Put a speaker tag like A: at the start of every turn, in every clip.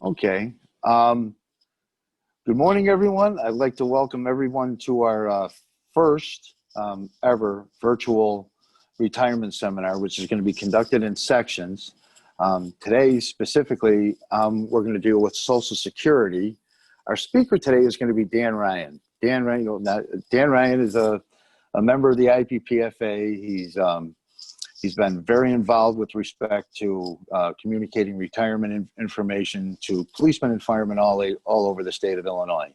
A: Okay. Um, Good morning, everyone. I'd like to welcome everyone to our first ever virtual retirement seminar, which is going to be conducted in sections. Today, specifically, we're going to deal with Social Security. Our speaker today is going to be Dan Ryan. Dan Ryan is a member of the IPPFA. He's been very involved with respect to communicating retirement information to policemen and firemen all over the state of Illinois.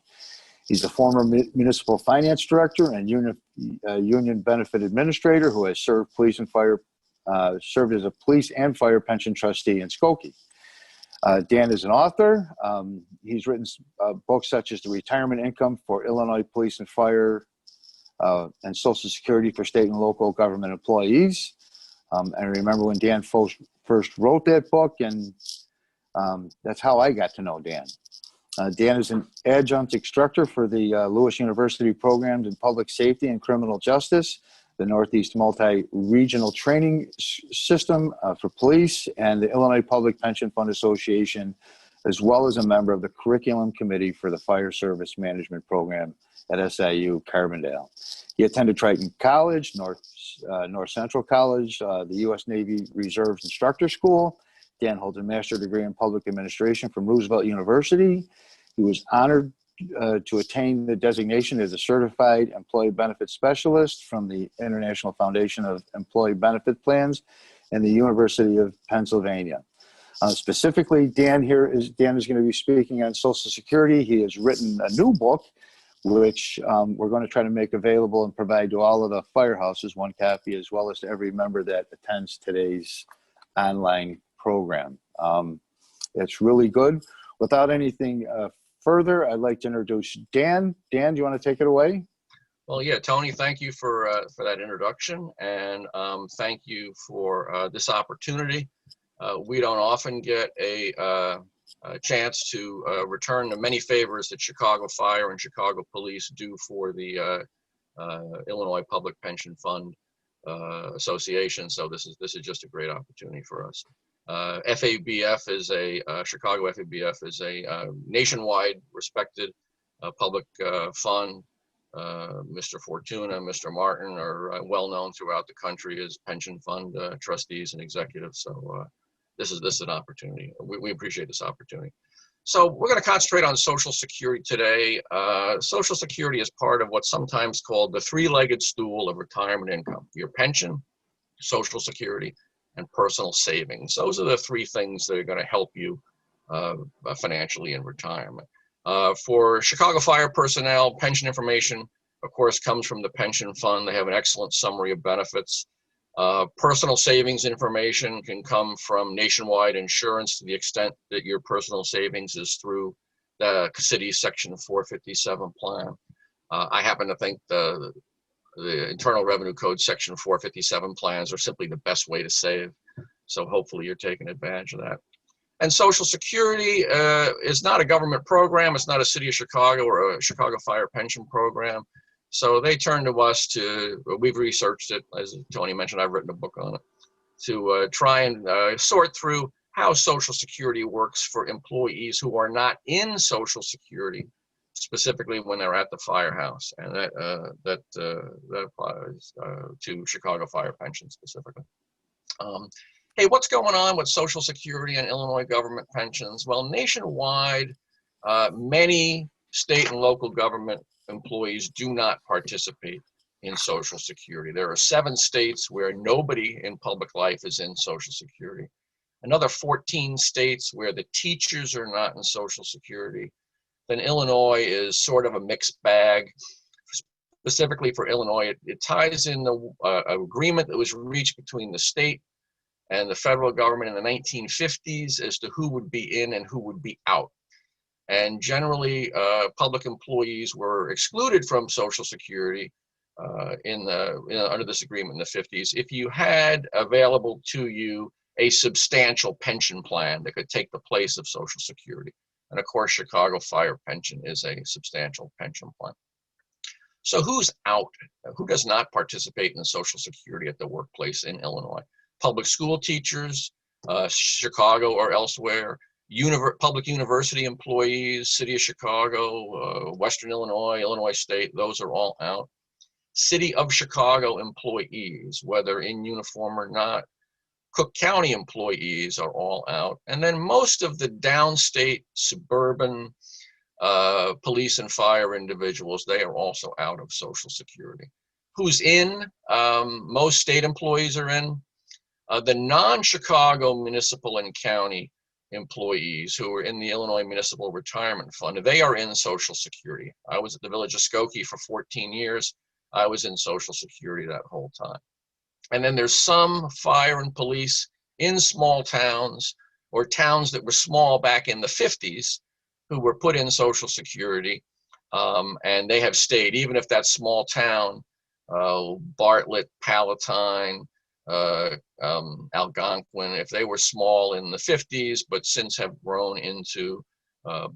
A: He's a former municipal finance director and union benefit administrator who has served served as a police and fire pension trustee in Skokie. Dan is an author. He's written books such as The Retirement Income for Illinois Police and Fire and Social Security for State and Local Government Employees. I remember when Dan first wrote that book, and that's how I got to know Dan. Dan is an adjunct instructor for the Lewis University programs in public safety and criminal justice, the Northeast Multi-Regional Training System for police, and the Illinois Public Pension Fund Association, as well as a member of the curriculum committee for the Fire Service Management Program at SIU Carbondale. He attended Triton College, North Central College, the U.S. Navy Reserves Instructor School. Dan holds a master's degree in public administration from Roosevelt University. He was honored to attain the designation as a certified employee benefit specialist from the International Foundation of Employee Benefit Plans and the University of Pennsylvania. Specifically, Dan is going to be speaking on Social Security. He has written a new book, which we're going to try to make available and provide to all of the firehouses, one copy, as well as to every member that attends today's online program. It's really good. Without anything further, I'd like to introduce Dan. Dan, do you want to take it away?
B: Well, yeah, Tony, thank you for that introduction, and thank you for this opportunity. We don't often get a chance to return the many favors that Chicago Fire and Chicago Police do for the Illinois Public Pension Fund Association. So this is just a great opportunity for us. FABF is Chicago FABF is a nationwide respected public fund. Mr. Fortuna, Mr. Martin are well known throughout the country as pension fund trustees and executives. So this is an opportunity. We appreciate this opportunity. So we're going to concentrate on Social Security today. Social Security is part of what's sometimes called the three-legged stool of retirement income: your pension, Social Security, and personal savings. Those are the three things that are going to help you financially in retirement. For Chicago Fire personnel, pension information, of course, comes from the pension fund. They have an excellent summary of benefits. Personal savings information can come from Nationwide Insurance to the extent that your personal savings is through the city's Section 457 plan. I happen to think the Internal Revenue Code Section 457 plans are simply the best way to save. So hopefully you're taking advantage of that. And Social Security is not a government program. It's not a City of Chicago or a Chicago Fire pension program. So they turn to us we've researched it, as Tony mentioned, I've written a book on it, to try and sort through how Social Security works for employees who are not in Social Security, specifically when they're at the firehouse. And that applies to Chicago Fire pension specifically. Hey, what's going on with Social Security and Illinois government pensions? Well, nationwide, many state and local government employees do not participate in Social Security. There are 7 states where nobody in public life is in Social Security. Another 14 states where the teachers are not in Social Security. Then Illinois is sort of a mixed bag. Specifically for Illinois, it ties in the agreement that was reached between the state and the federal government in the 1950s as to who would be in and who would be out. And generally, public employees were excluded from Social Security under this agreement in the 50s if you had available to you a substantial pension plan that could take the place of Social Security. And of course, Chicago Fire pension is a substantial pension plan. So who's out? Who does not participate in Social Security at the workplace in Illinois? Public school teachers, Chicago or elsewhere, public university employees, City of Chicago, Western Illinois, Illinois State, those are all out. City of Chicago employees, whether in uniform or not, Cook County employees are all out. And then most of the downstate suburban police and fire individuals, they are also out of Social Security. Who's in? Most state employees are in. The non-Chicago municipal and county employees who are in the Illinois Municipal Retirement Fund, they are in Social Security. I was at the Village of Skokie for 14 years. I was in Social Security that whole time. And then there's some fire and police in small towns or towns that were small back in the 50s who were put in Social Security, and they have stayed, even if that small town, Bartlett, Palatine, Algonquin, if they were small in the 50s, but since have grown into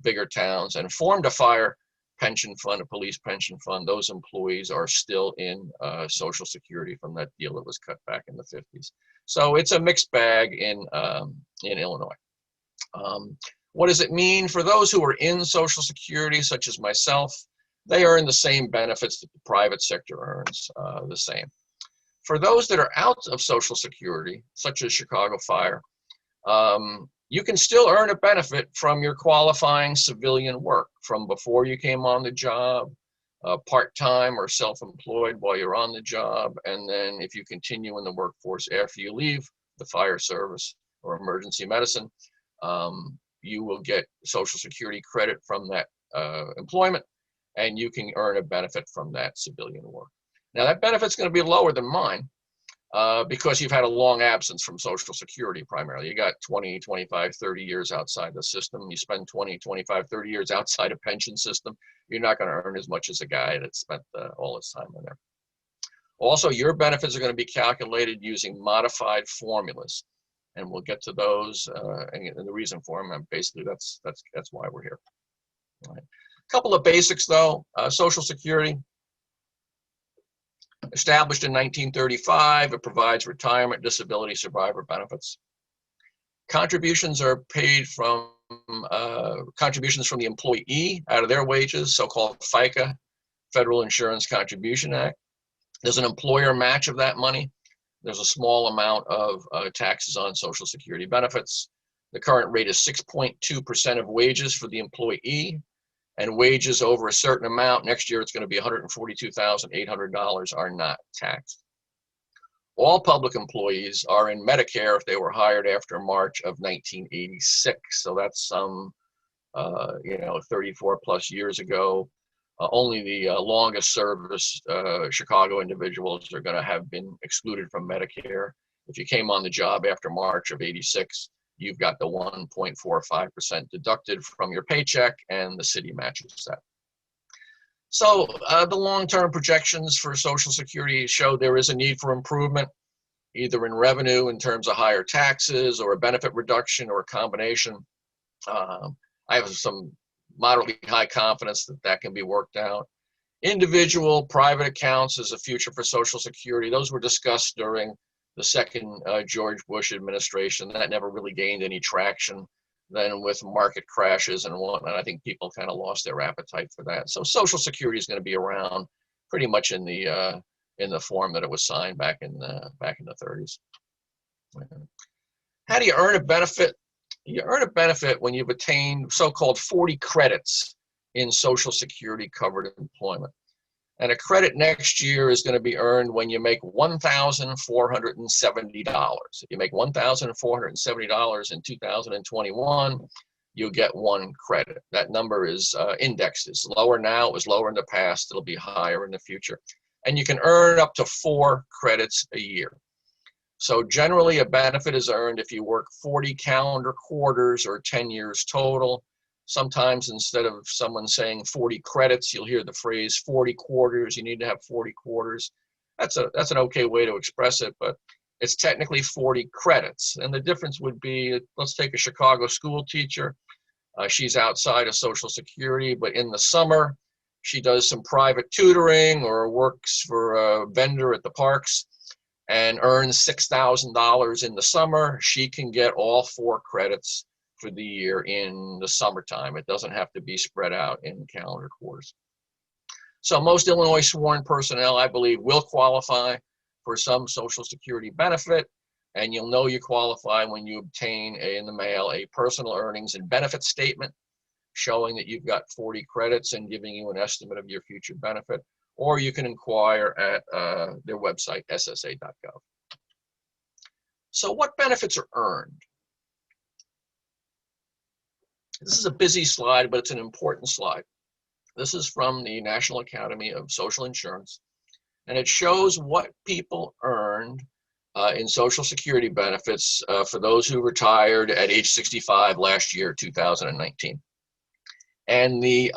B: bigger towns and formed a fire pension fund, a police pension fund, those employees are still in Social Security from that deal that was cut back in the 50s. So it's a mixed bag in Illinois. What does it mean for those who are in Social Security, such as myself? They earn the same benefits that the private sector earns, the same. For those that are out of Social Security, such as Chicago Fire, you can still earn a benefit from your qualifying civilian work from before you came on the job, part-time or self-employed while you're on the job, and then if you continue in the workforce after you leave the fire service or emergency medicine, you will get Social Security credit from that employment, and you can earn a benefit from that civilian work. Now that benefit's going to be lower than mine because you've had a long absence from Social Security primarily. You got 20, 25, 30 years outside the system. You spend 20, 25, 30 years outside a pension system, you're not going to earn as much as a guy that spent all his time in there. Also, your benefits are going to be calculated using modified formulas, and we'll get to those and the reason for them. And basically, that's why we're here. All right. A couple of basics, though. Social Security, established in 1935, it provides retirement, disability, survivor benefits. Contributions are paid from contributions from the employee out of their wages, so-called FICA, Federal Insurance Contribution Act. There's an employer match of that money. There's a small amount of taxes on Social Security benefits. The current rate is 6.2% of wages for the employee, and wages over a certain amount, next year it's going to be $142,800, are not taxed. All public employees are in Medicare if they were hired after March of 1986. So that's some, 34 plus years ago. Only the longest service Chicago individuals are going to have been excluded from Medicare. If you came on the job after March of 86, you've got the 1.45% deducted from your paycheck, and the city matches that. So the long-term projections for Social Security show there is a need for improvement, either in revenue in terms of higher taxes or a benefit reduction or a combination. I have some moderately high confidence that that can be worked out. Individual private accounts as a future for Social Security, those were discussed during the second George Bush administration. That never really gained any traction. Then with market crashes and whatnot, I think people kind of lost their appetite for that. So Social Security is going to be around pretty much in the form that it was signed back in the 30s. How do you earn a benefit? You earn a benefit when you've attained so-called 40 credits in Social Security covered employment. And a credit next year is going to be earned when you make $1,470. If you make $1,470 in 2021, you'll get one credit. That number is indexed. It's lower now. It was lower in the past. It'll be higher in the future. And you can earn up to 4 credits a year. So generally, a benefit is earned if you work 40 calendar quarters or 10 years total. Sometimes instead of someone saying 40 credits, you'll hear the phrase 40 quarters. You need to have 40 quarters. That's an okay way to express it, but it's technically 40 credits. And the difference would be, let's take a Chicago school teacher. She's outside of Social Security, but in the summer, she does some private tutoring or works for a vendor at the parks and earns $6,000 in the summer. She can get all 4 credits for the year in the summertime. It doesn't have to be spread out in calendar quarters. So most Illinois sworn personnel, I believe, will qualify for some Social Security benefit, and you'll know you qualify when you obtain in the mail a personal earnings and benefits statement showing that you've got 40 credits and giving you an estimate of your future benefit, or you can inquire at their website, ssa.gov. So what benefits are earned? This is a busy slide, but it's an important slide. This is from the National Academy of Social Insurance, and it shows what people earned in Social Security benefits for those who retired at age 65 last year, 2019. And the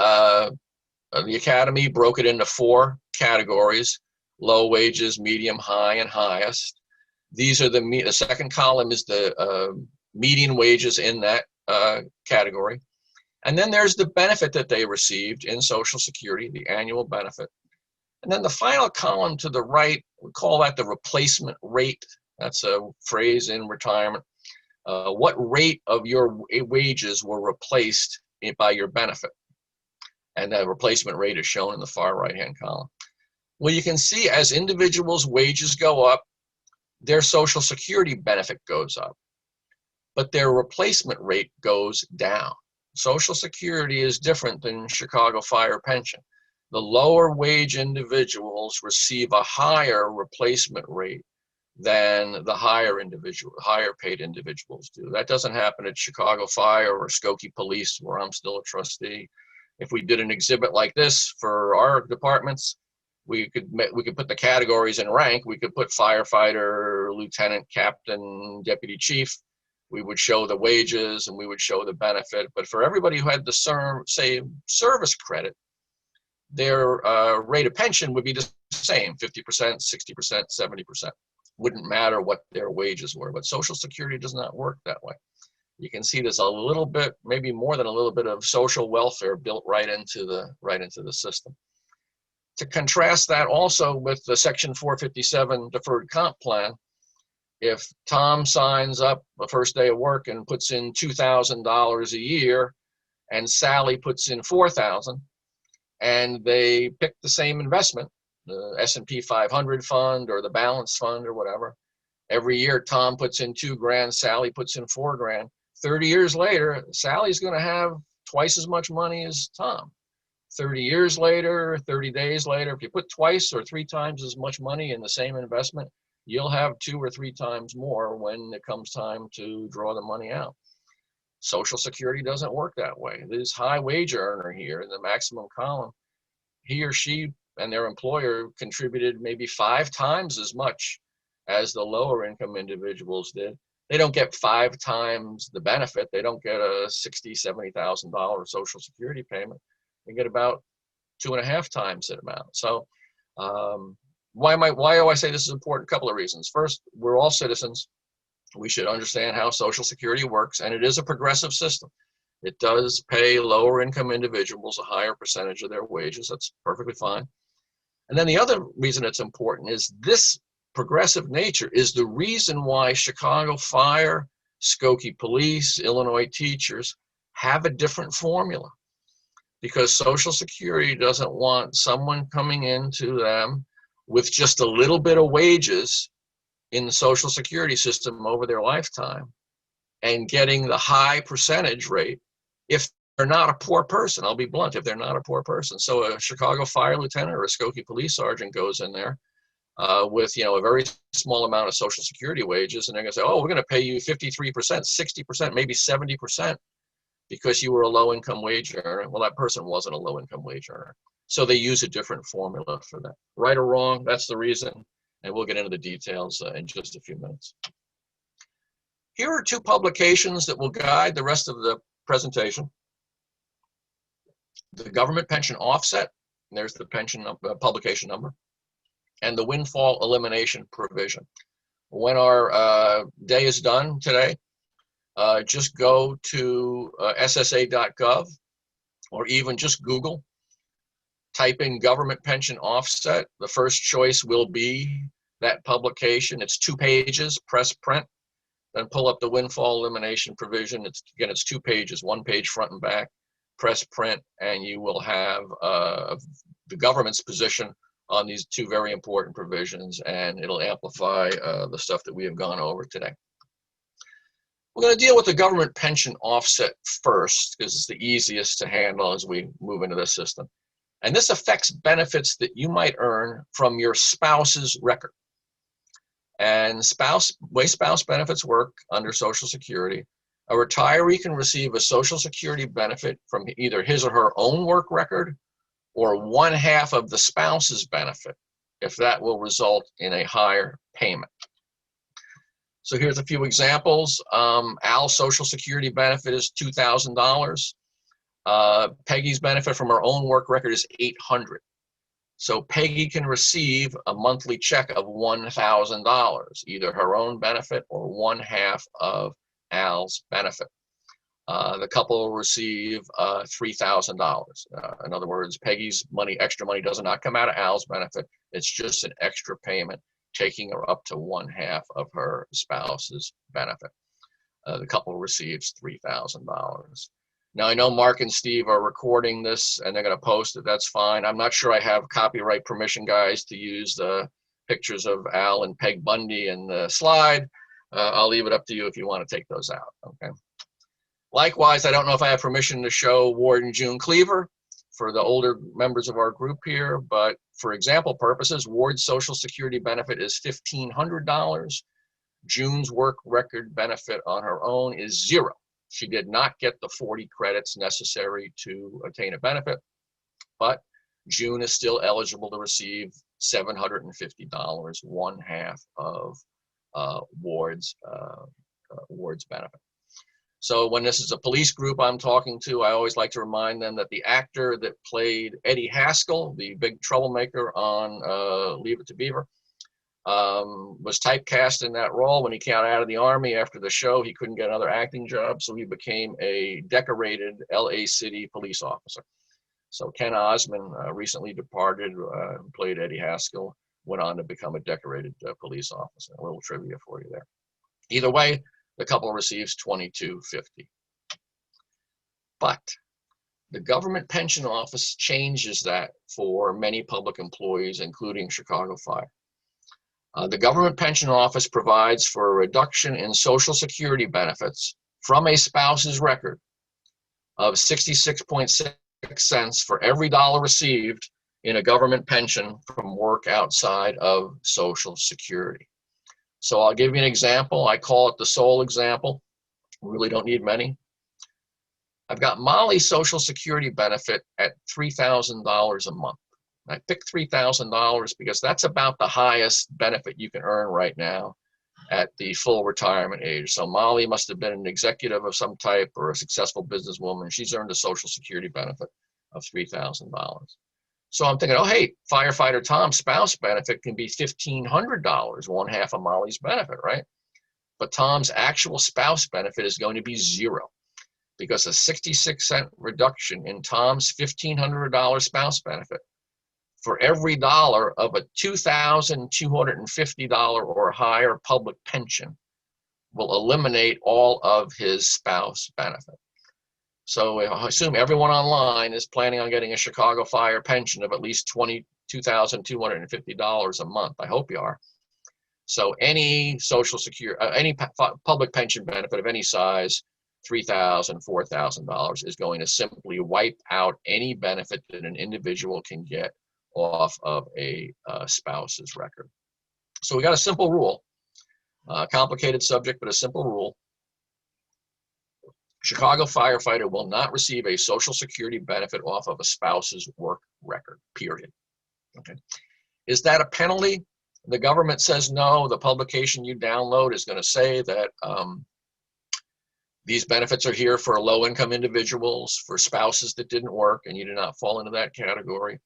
B: Academy broke it into 4 categories: low wages, medium, high, and highest. These are the second column is the median wages in that category. And then there's the benefit that they received in Social Security, the annual benefit. And then the final column to the right, we call that the replacement rate. That's a phrase in retirement. What rate of your wages were replaced by your benefit? And that replacement rate is shown in the far right-hand column. Well, you can see as individuals' wages go up, their Social Security benefit goes up, but their replacement rate goes down. Social Security is different than Chicago Fire pension. The lower wage individuals receive a higher replacement rate than the higher paid individuals do. That doesn't happen at Chicago Fire or Skokie Police, where I'm still a trustee. If we did an exhibit like this for our departments, we could put the categories in rank. We could put firefighter, lieutenant, captain, deputy chief. We would show the wages and we would show the benefit. But for everybody who had the same service credit, their rate of pension would be the same, 50%, 60%, 70%. Wouldn't matter what their wages were. But Social Security does not work that way. You can see there's a little bit, maybe more than a little bit, of social welfare built right into the system. To contrast that also with the Section 457 deferred comp plan, if Tom signs up the first day of work and puts in $2,000 a year, and Sally puts in $4,000, and they pick the same investment, the S&P 500 fund or the balance fund or whatever, every year Tom puts in $2,000, Sally puts in $4,000. 30 years later, Sally's going to have twice as much money as Tom. 30 years later, 30 days later, if you put twice or 3 times as much money in the same investment, you'll have 2 or 3 times more when it comes time to draw the money out. Social Security doesn't work that way. This high wage earner here in the maximum column, he or she and their employer contributed maybe 5 times as much as the lower income individuals did. They don't get 5 times the benefit. They don't get a $60,000, $70,000 Social Security payment. They get about 2.5 times that amount. So why do I say this is important? A couple of reasons. First, we're all citizens. We should understand how Social Security works, and it is a progressive system. It does pay lower income individuals a higher percentage of their wages. That's perfectly fine. And then the other reason it's important is this progressive nature is the reason why Chicago Fire, Skokie Police, Illinois teachers have a different formula. Because Social Security doesn't want someone coming into them with just a little bit of wages in the Social Security system over their lifetime and getting the high percentage rate if they're not a poor person. I'll be blunt, if they're not a poor person. So a Chicago Fire lieutenant or a Skokie Police sergeant goes in there with a very small amount of Social Security wages, and they're going to say, oh, we're going to pay you 53%, 60%, maybe 70%. Because you were a low-income wage earner. Well, that person wasn't a low-income wage earner. So they use a different formula for that. Right or wrong, that's the reason. And we'll get into the details in just a few minutes. Here are 2 publications that will guide the rest of the presentation. The Government Pension Offset, there's the pension publication number, and the Windfall Elimination Provision. When our day is done today, just go to ssa.gov or even just Google, type in Government Pension Offset. The first choice will be that publication. It's 2 pages, press print. then pull up the windfall elimination provision. Again, it's 2 pages, 1 page front and back, press print, and you will have the government's position on these 2 very important provisions, and it'll amplify the stuff that we have gone over today. We're going to deal with the government pension offset first, because it's the easiest to handle as we move into this system. And this affects benefits that you might earn from your spouse's record. And way spouse benefits work under Social Security, a retiree can receive a Social Security benefit from either his or her own work record or 1/2 of the spouse's benefit, if that will result in a higher payment. So here's a few examples. Al's Social Security benefit is $2,000. Peggy's benefit from her own work record is $800. So Peggy can receive a monthly check of $1,000, either her own benefit or 1/2 of Al's benefit. The couple will receive $3,000. In other words, Peggy's extra money does not come out of Al's benefit. It's just an extra payment, taking her up to 1/2 of her spouse's benefit. The couple receives $3,000. Now, I know Mark and Steve are recording this and they're going to post it. That's fine. I'm not sure I have copyright permission, guys, to use the pictures of Al and Peg Bundy in the slide. I'll leave it up to you if you want to take those out. Okay. Likewise, I don't know if I have permission to show Ward and June Cleaver for the older members of our group here, but for example purposes, Ward's Social Security benefit is $1,500. June's work record benefit on her own is 0. She did not get the 40 credits necessary to obtain a benefit, but June is still eligible to receive $750, 1/2 of Ward's benefit. So when this is a police group I'm talking to, I always like to remind them that the actor that played Eddie Haskell, the big troublemaker on Leave It to Beaver, was typecast in that role. When he got out of the Army after the show, he couldn't get another acting job, so he became a decorated LA City police officer. So Ken Osmond, recently departed, who played Eddie Haskell, went on to become a decorated police officer. A little trivia for you there. Either way, the couple receives $2,250. But the Government Pension Office changes that for many public employees, including Chicago Fire. The Government Pension Office provides for a reduction in Social Security benefits from a spouse's record of 66.6 cents for every dollar received in a government pension from work outside of Social Security. So I'll give you an example. I call it the soul example. We really don't need many. I've got Molly's Social Security benefit at $3,000 a month. I picked $3,000 because that's about the highest benefit you can earn right now at the full retirement age. So Molly must have been an executive of some type or a successful businesswoman. She's earned a Social Security benefit of $3,000. So I'm thinking, oh, hey, firefighter Tom's spouse benefit can be $1,500, 1/2 of Molly's benefit, right? But Tom's actual spouse benefit is going to be 0 because a 66-cent reduction in Tom's $1,500 spouse benefit for every dollar of a $2,250 or higher public pension will eliminate all of his spouse benefit. So I assume everyone online is planning on getting a Chicago Fire pension of at least $22,250 a month. I hope you are. So any Social Security, any public pension benefit of any size, $3,000, $4,000 is going to simply wipe out any benefit that an individual can get off of a spouse's record. So we got a simple rule, complicated subject, but a simple rule. Chicago firefighter will not receive a Social Security benefit off of a spouse's work record, period. Okay. Is that a penalty? The government says no. The publication you download is going to say that these benefits are here for low-income individuals, for spouses that didn't work, and you do not fall into that category.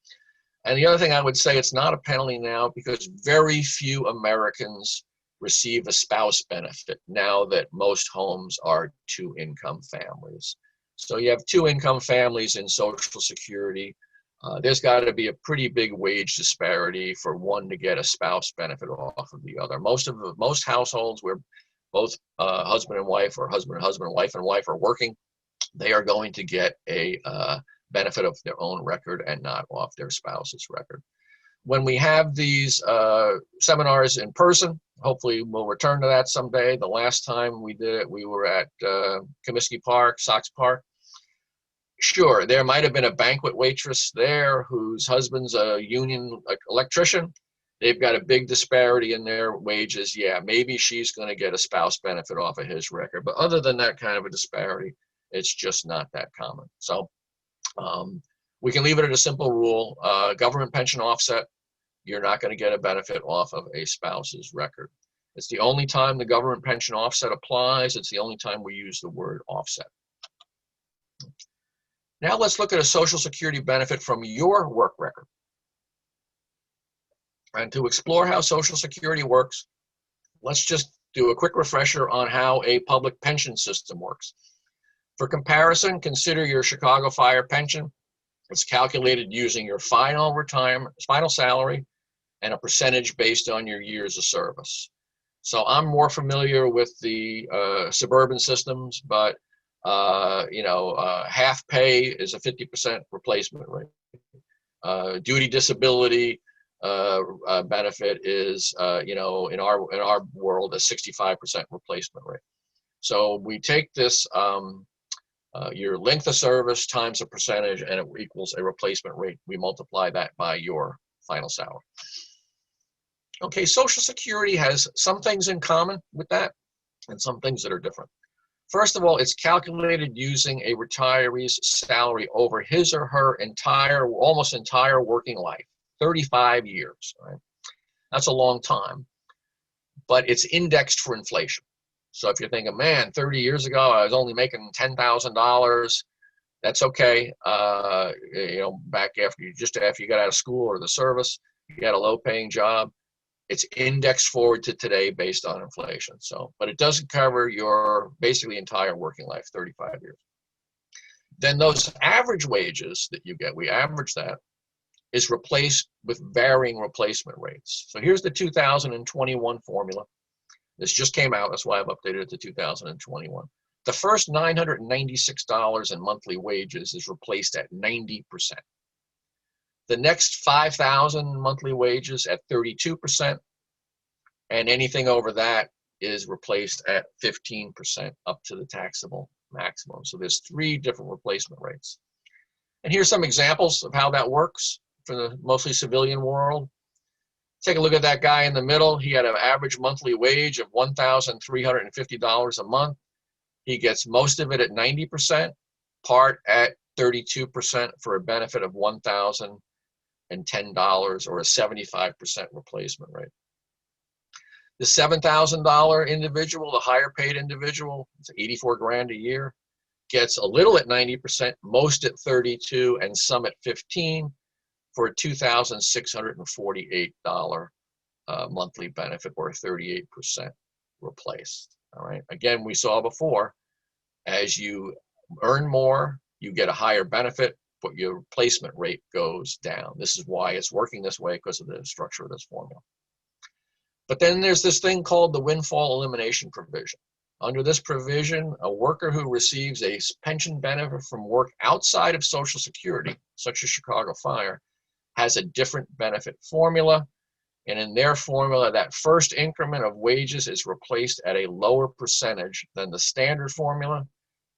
B: And the other thing I would say, it's not a penalty now because very few Americans receive a spouse benefit now that most homes are 2-income families. So you have 2-income families in Social Security. There's got to be a pretty big wage disparity for one to get a spouse benefit off of the other. Most households where both husband and wife, or husband and wife are working, they are going to get a benefit of their own record and not off their spouse's record. When we have these seminars in person, hopefully we'll return to that someday. The last time we did it, we were at Comiskey Park, Sox Park. Sure, there might have been a banquet waitress there whose husband's a union electrician. They've got a big disparity in their wages. Yeah, maybe she's going to get a spouse benefit off of his record. But other than that kind of a disparity, it's just not that common. So we can leave it at a simple rule. Government pension offset, you're not going to get a benefit off of a spouse's record. It's the only time the government pension offset applies. It's the only time we use the word offset. Now let's look at a Social Security benefit from your work record. And to explore how Social Security works, let's just do a quick refresher on how a public pension system works. For comparison, consider your Chicago Fire pension. It's calculated using your final salary and a percentage based on your years of service. So I'm more familiar with the suburban systems, but half pay is a 50% replacement rate. Duty disability benefit is, in our world, a 65% replacement rate. So we take this, your length of service times a percentage, and it equals a replacement rate. We multiply that by your final salary. Okay, Social Security has some things in common with that and some things that are different. First of all, it's calculated using a retiree's salary over his or her almost entire working life, 35 years, right? That's a long time, but it's indexed for inflation. So if you're thinking, man, 30 years ago, I was only making $10,000, that's okay. Back after you got out of school or the service, you had a low paying job, it's indexed forward to today based on inflation. So, but it doesn't cover your basically entire working life, 35 years. Then those average wages that you get, we average that, is replaced with varying replacement rates. So here's the 2021 formula. This just came out, that's why I've updated it to 2021. The first $996 in monthly wages is replaced at 90%. The next 5,000 monthly wages at 32%, and anything over that is replaced at 15% up to the taxable maximum. So there's 3 different replacement rates. And here's some examples of how that works for the mostly civilian world. Take a look at that guy in the middle. He had an average monthly wage of $1,350 a month. He gets most of it at 90%, part at 32% for a benefit of $1,010 or a 75% replacement rate. The $7,000 individual, the higher paid individual, it's 84 grand a year, gets a little at 90%, most at 32, and some at 15 for a $2,648 monthly benefit, or 38% replaced. All right. Again, we saw before, as you earn more, you get a higher benefit, but your replacement rate goes down. This is why it's working this way, because of the structure of this formula. But then there's this thing called the windfall elimination provision. Under this provision, a worker who receives a pension benefit from work outside of Social Security, such as Chicago Fire, has a different benefit formula. And in their formula, that first increment of wages is replaced at a lower percentage than the standard formula.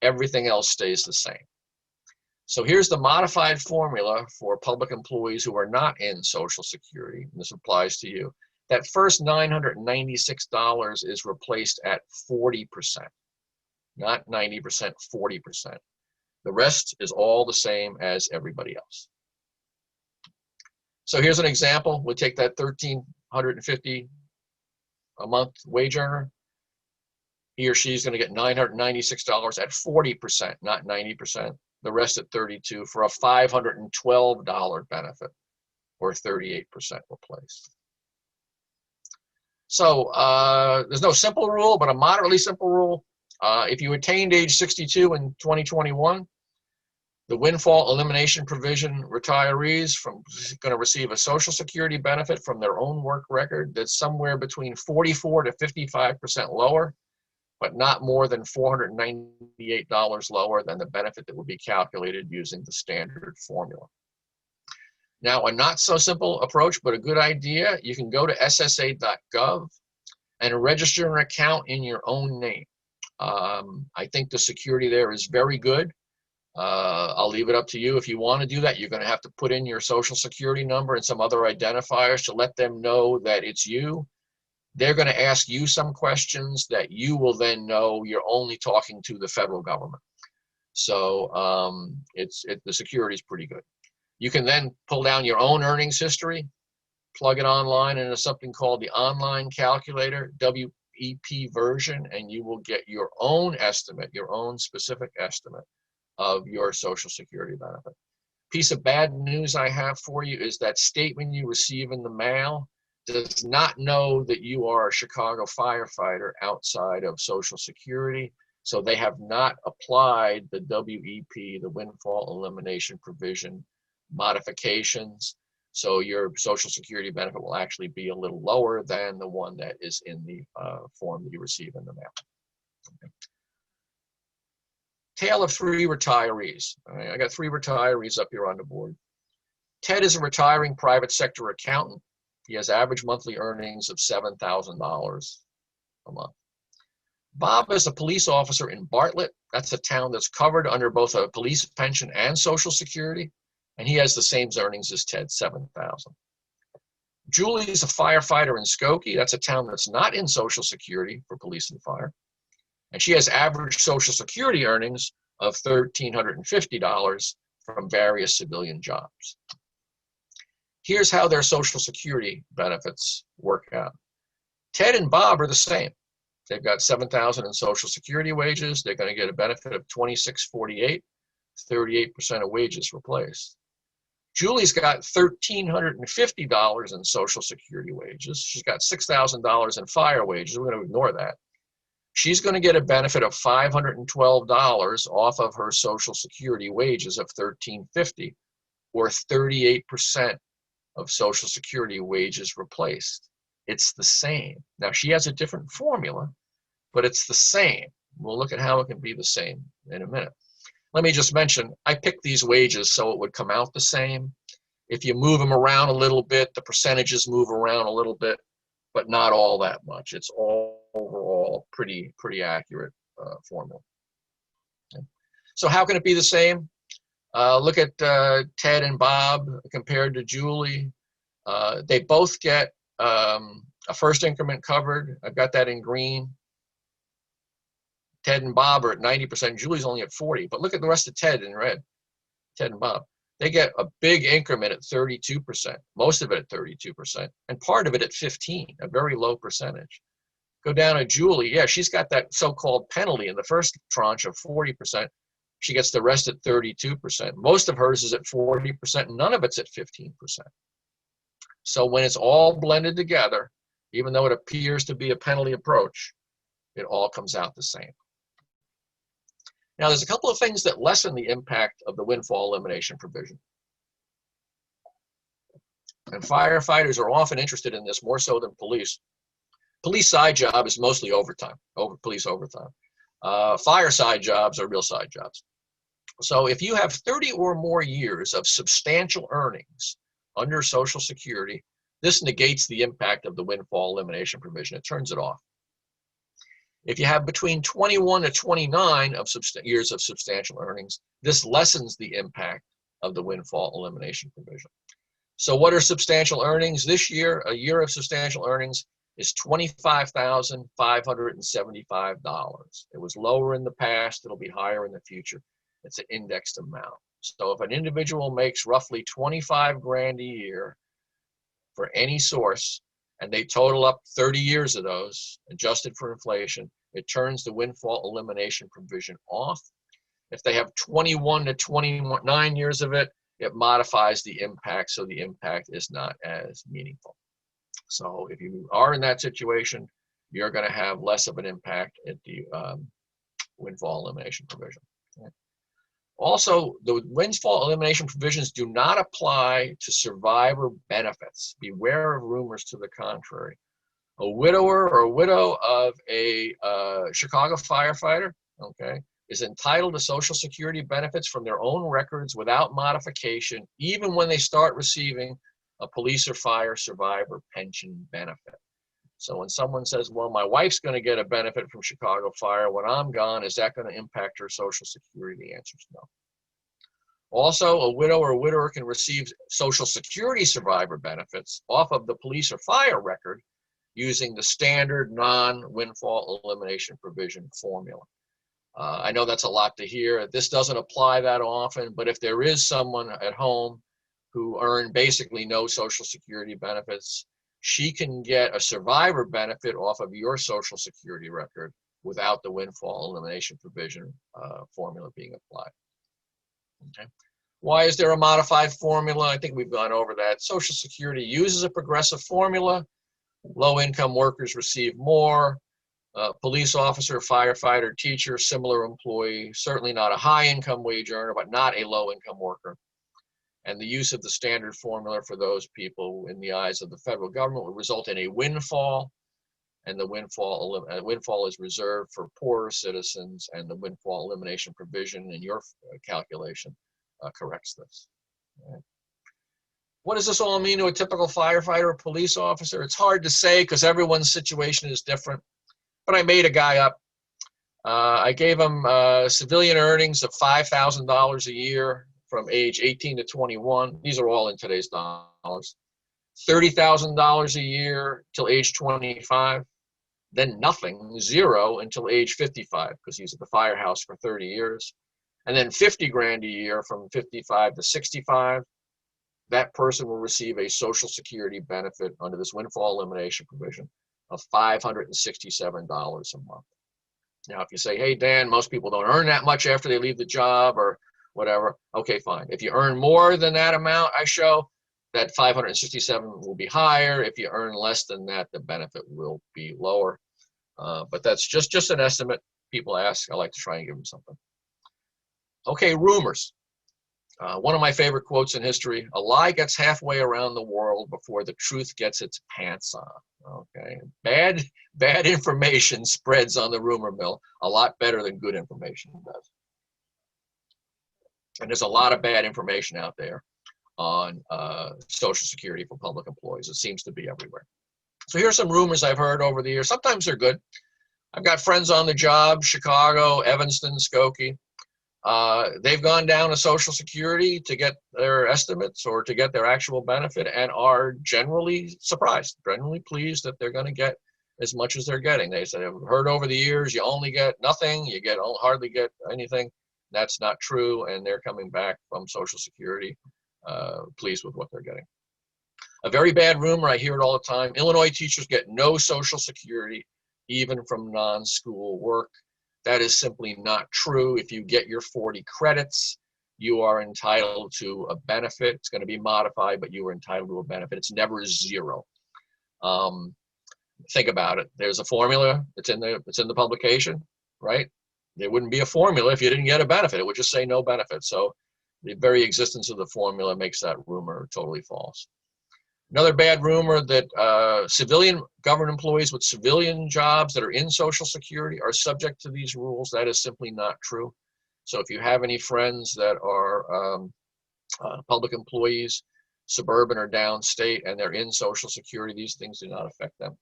B: Everything else stays the same. So here's the modified formula for public employees who are not in Social Security, and this applies to you. That first $996 is replaced at 40%, not 90%, 40%. The rest is all the same as everybody else. So here's an example. We'll take that $1,350 a month wage earner. He or she's going to get $996 at 40%, not 90%. The rest at 32 for a $512 benefit, or 38% replaced. So there's no simple rule, but a moderately simple rule. If you attained age 62 in 2021, the windfall elimination provision retirees going to receive a Social Security benefit from their own work record that's somewhere between 44 to 55% lower but not more than $498 lower than the benefit that would be calculated using the standard formula. Now, a not so simple approach, but a good idea, you can go to ssa.gov and register an account in your own name. I think the security there is very good. I'll leave it up to you if you want to do that. You're going to have to put in your social security number and some other identifiers to let them know that it's you. They're going to ask you some questions that you will then know you're only talking to the federal government. So the security is pretty good. You can then pull down your own earnings history, plug it online into something called the online calculator, WEP version, and you will get your own estimate, your own specific estimate of your Social Security benefit. Piece of bad news I have for you is that statement you receive in the mail does not know that you are a Chicago firefighter outside of Social Security, so they have not applied the WEP, the windfall elimination provision modifications, so your Social Security benefit will actually be a little lower than the one that is in the form that you receive in the mail. Okay. Tale of three retirees. All right, I got three retirees up here on the board. Ted is a retiring private sector accountant. He has average monthly earnings of $7,000 a month. Bob is a police officer in Bartlett. That's a town that's covered under both a police pension and Social Security, and he has the same earnings as Ted, $7,000. Julie is a firefighter in Skokie. That's a town that's not in Social Security for police and fire, and she has average Social Security earnings of $1,350 from various civilian jobs. Here's how their Social Security benefits work out. Ted and Bob are the same. They've got $7,000 in Social Security wages. They're going to get a benefit of $2,648, 38% of wages replaced. Julie's got $1,350 in Social Security wages. She's got $6,000 in fire wages. We're going to ignore that. She's going to get a benefit of $512 off of her Social Security wages of $1,350, or 38% of Social Security wages replaced. It's the same. Now, she has a different formula, but it's the same. We'll look at how it can be the same in a minute. Let me just mention, I picked these wages so it would come out the same. If you move them around a little bit, the percentages move around a little bit, but not all that much. It's all overall pretty accurate formula. Okay. So how can it be the same? Look at Ted and Bob compared to Julie. They both get a first increment covered. I've got that in green. Ted and Bob are at 90%. Julie's only at 40%. But look at the rest of Ted in red. Ted and Bob. They get a big increment at 32%. Most of it at 32%. And part of it at 15%, a very low percentage. Go down to Julie. Yeah, she's got that so-called penalty in the first tranche of 40%. She gets the rest at 32%. Most of hers is at 40%. None of it's at 15%. So when it's all blended together, even though it appears to be a penalty approach, it all comes out the same. Now, there's a couple of things that lessen the impact of the windfall elimination provision. And firefighters are often interested in this more so than police. Police side job is mostly overtime, police overtime. Fire side jobs are real side jobs. So if you have 30 or more years of substantial earnings under Social Security, this negates the impact of the windfall elimination provision. It turns it off. If you have between 21 to 29 years of substantial earnings, this lessens the impact of the windfall elimination provision. So what are substantial earnings? This year, a year of substantial earnings is $25,575. It was lower in the past. It'll be higher in the future. It's an indexed amount. So if an individual makes roughly 25 grand a year for any source, and they total up 30 years of those, adjusted for inflation, it turns the windfall elimination provision off. If they have 21 to 29 years of it, it modifies the impact, so the impact is not as meaningful. So if you are in that situation, you're going to have less of an impact at the windfall elimination provision. Okay. Also, the windfall elimination provisions do not apply to survivor benefits. Beware of rumors to the contrary. A widower or widow of a Chicago firefighter, okay, is entitled to Social Security benefits from their own records without modification, even when they start receiving a police or fire survivor pension benefit. So when someone says, well, my wife's going to get a benefit from Chicago Fire when I'm gone, is that going to impact her Social Security? The answer is no. Also, a widow or widower can receive Social Security survivor benefits off of the police or fire record using the standard non-windfall elimination provision formula. I know that's a lot to hear. This doesn't apply that often, but if there is someone at home who earned basically no Social Security benefits, she can get a survivor benefit off of your Social Security record without the windfall elimination provision formula being applied. Okay. Why is there a modified formula? I think we've gone over that. Social Security uses a progressive formula. Low-income workers receive more. Police officer, firefighter, teacher, similar employee, certainly not a high-income wage earner, but not a low-income worker. And the use of the standard formula for those people in the eyes of the federal government would result in a windfall, and the windfall is reserved for poorer citizens, and the windfall elimination provision in your calculation corrects this. Right. What does this all mean to a typical firefighter or police officer? It's hard to say because everyone's situation is different, but I made a guy up. I gave him civilian earnings of $5,000 a year from age 18 to 21. These are all in today's dollars. $30,000 a year till age 25. Then nothing, zero, until age 55, because he's at the firehouse for 30 years. And then 50 grand a year from 55 to 65. That person will receive a Social Security benefit under this windfall elimination provision of $567 a month. Now, if you say, hey, Dan, most people don't earn that much after they leave the job or whatever, okay, fine. If you earn more than that amount I show, that 567 will be higher. If you earn less than that, the benefit will be lower. But that's just an estimate. People ask, I like to try and give them something. Okay, rumors. One of my favorite quotes in history: a lie gets halfway around the world before the truth gets its pants on. Okay, bad information spreads on the rumor mill a lot better than good information does. And there's a lot of bad information out there on Social Security for public employees. It seems to be everywhere. So here's some rumors I've heard over the years. Sometimes they're good. I've got friends on the job, Chicago, Evanston, Skokie. They've gone down to Social Security to get their estimates or to get their actual benefit and are generally surprised, generally pleased that they're going to get as much as they're getting. They said, I've heard over the years, you only get nothing, you hardly get anything. That's not true, and they're coming back from Social Security pleased with what they're getting. A very bad rumor, I hear it all the time: Illinois teachers get no Social Security, even from non-school work. That is simply not true. If you get your 40 credits, you are entitled to a benefit. It's going to be modified, but you are entitled to a benefit. It's never zero. Think about it. There's a formula. It's in the publication, right? There wouldn't be a formula if you didn't get a benefit. It would just say no benefit. So the very existence of the formula makes that rumor totally false. Another bad rumor that civilian government employees with civilian jobs that are in Social Security are subject to these rules. That is simply not true. So if you have any friends that are public employees, suburban or downstate, and they're in Social Security, these things do not affect them.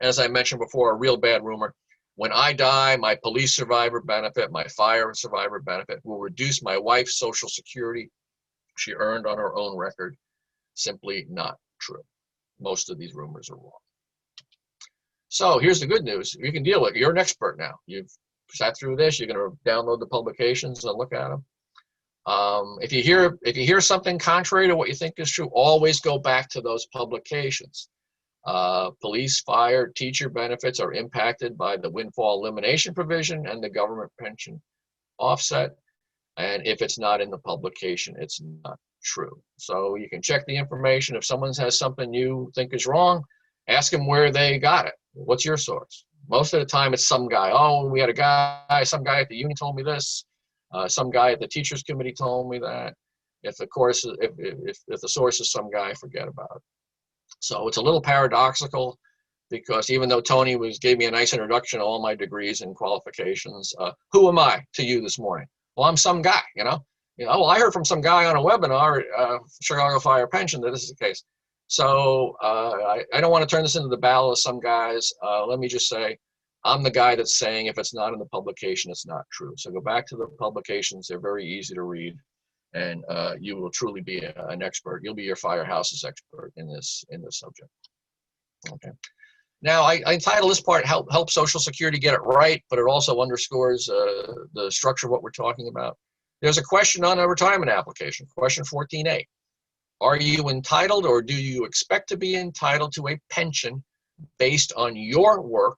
B: As I mentioned before, a real bad rumor: when I die, my police survivor benefit, my fire survivor benefit will reduce my wife's Social Security she earned on her own record. Simply not true. Most of these rumors are wrong. So here's the good news. You can deal with it. You're an expert now. You've sat through this. You're going to download the publications and look at them. If you hear something contrary to what you think is true, always go back to those publications. Police, fire, teacher benefits are impacted by the windfall elimination provision and the government pension offset. And if it's not in the publication, it's not true. So you can check the information. If someone has something you think is wrong, ask them where they got it. What's your source? Most of the time it's some guy. Oh, we had some guy at the union told me this. Some guy at the teachers committee told me that. If the source is some guy, forget about it. So it's a little paradoxical because even though Tony gave me a nice introduction to all my degrees and qualifications, who am I to you this morning? Well, I'm some guy, well, I heard from some guy on a webinar, Chicago Fire Pension, that this is the case. So I don't want to turn this into the battle of some guys. Let me just say, I'm the guy that's saying if it's not in the publication, it's not true. So go back to the publications. They're very easy to read, and you will truly be an expert. You'll be your firehouse's expert in this subject. Okay. Now, I entitle this part help Social Security get it right, but it also underscores the structure of what we're talking about. There's a question on a retirement application, question 14A. Are you entitled, or do you expect to be entitled to a pension based on your work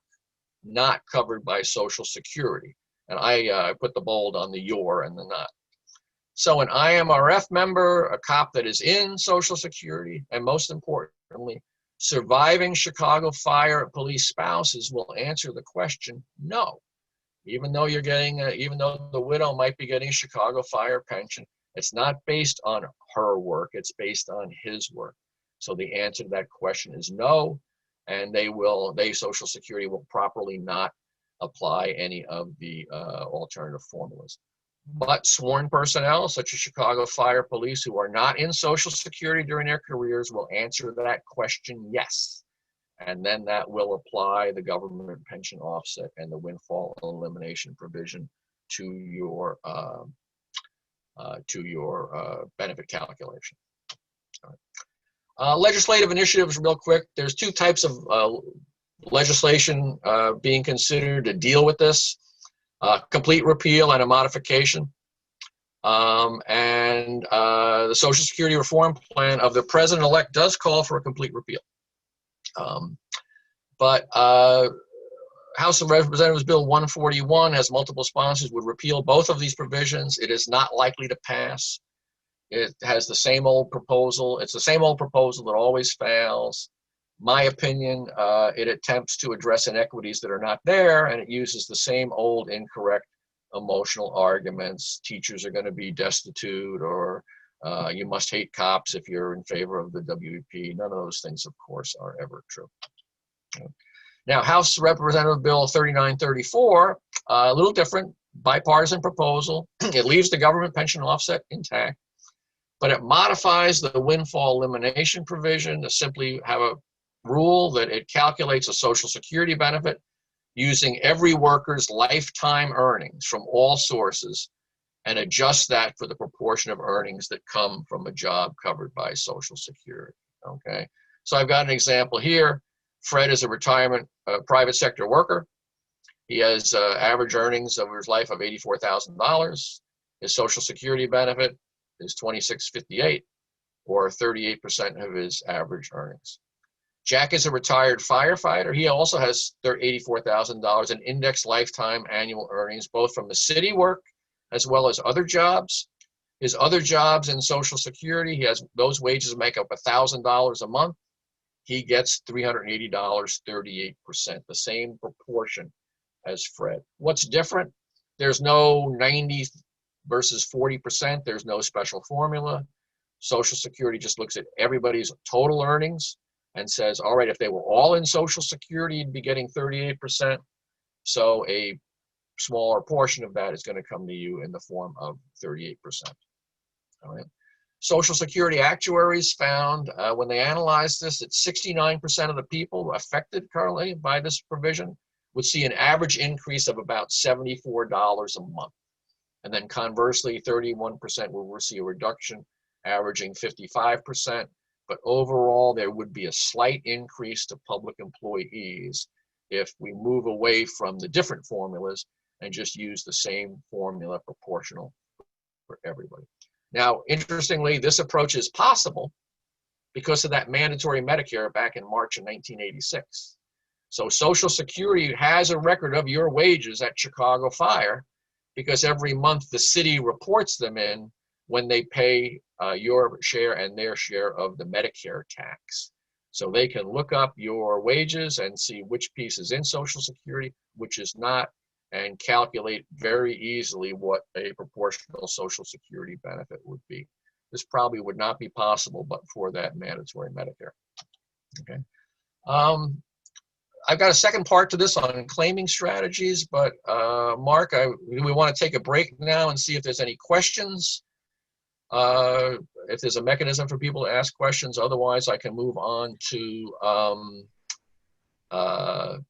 B: not covered by Social Security? And I put the bold on the your and the not. So an IMRF member, a cop that is in Social Security, and most importantly, surviving Chicago Fire Police spouses will answer the question no. Even though even though the widow might be getting a Chicago Fire pension, it's not based on her work, it's based on his work. So the answer to that question is no, and Social Security will properly not apply any of the alternative formulas. But sworn personnel, such as Chicago Fire Police, who are not in Social Security during their careers, will answer that question yes. And then that will apply the government pension offset and the windfall elimination provision to your benefit calculation. Legislative initiatives, real quick. There's two types of legislation being considered to deal with this. Complete repeal and a modification. The Social Security Reform Plan of the President-elect does call for a complete repeal. But House of Representatives Bill 141 has multiple sponsors, would repeal both of these provisions. It is not likely to pass. It has the same old proposal. It's the same old proposal that always fails. My opinion, it attempts to address inequities that are not there, and it uses the same old incorrect emotional arguments. Teachers are going to be destitute, or you must hate cops if you're in favor of the WEP. None of those things, of course, are ever true. Now, House Representative Bill 3934, a little different, bipartisan proposal. It leaves the government pension offset intact, but it modifies the windfall elimination provision to simply have a rule that it calculates a Social Security benefit using every worker's lifetime earnings from all sources and adjust that for the proportion of earnings that come from a job covered by Social Security. Okay, so I've got an example here. Fred is a retirement private sector worker. He has average earnings over his life of $84,000. His Social Security benefit is $26.58, or 38% of his average earnings. Jack is a retired firefighter. He also has $84,000 in indexed lifetime annual earnings, both from the city work as well as other jobs. His other jobs in Social Security, those wages make up $1,000 a month. He gets $380, 38%, the same proportion as Fred. What's different? There's no 90 versus 40%. There's no special formula. Social Security just looks at everybody's total earnings and says, all right, if they were all in Social Security, you'd be getting 38%. So a smaller portion of that is going to come to you in the form of 38%. All right. Social Security actuaries found when they analyzed this that 69% of the people affected currently by this provision would see an average increase of about $74 a month. And then conversely, 31% will see a reduction averaging 55%. But overall, there would be a slight increase to public employees if we move away from the different formulas and just use the same formula proportional for everybody. Now, interestingly, this approach is possible because of that mandatory Medicare back in March of 1986. So Social Security has a record of your wages at Chicago Fire because every month the city reports them in when they pay your share and their share of the Medicare tax. So they can look up your wages and see which piece is in Social Security, which is not, and calculate very easily what a proportional Social Security benefit would be. This probably would not be possible but for that mandatory Medicare. Okay. I've got a second part to this on claiming strategies, but Mark, we want to take a break now and see if there's any questions. If there's a mechanism for people to ask questions, otherwise I can move on to the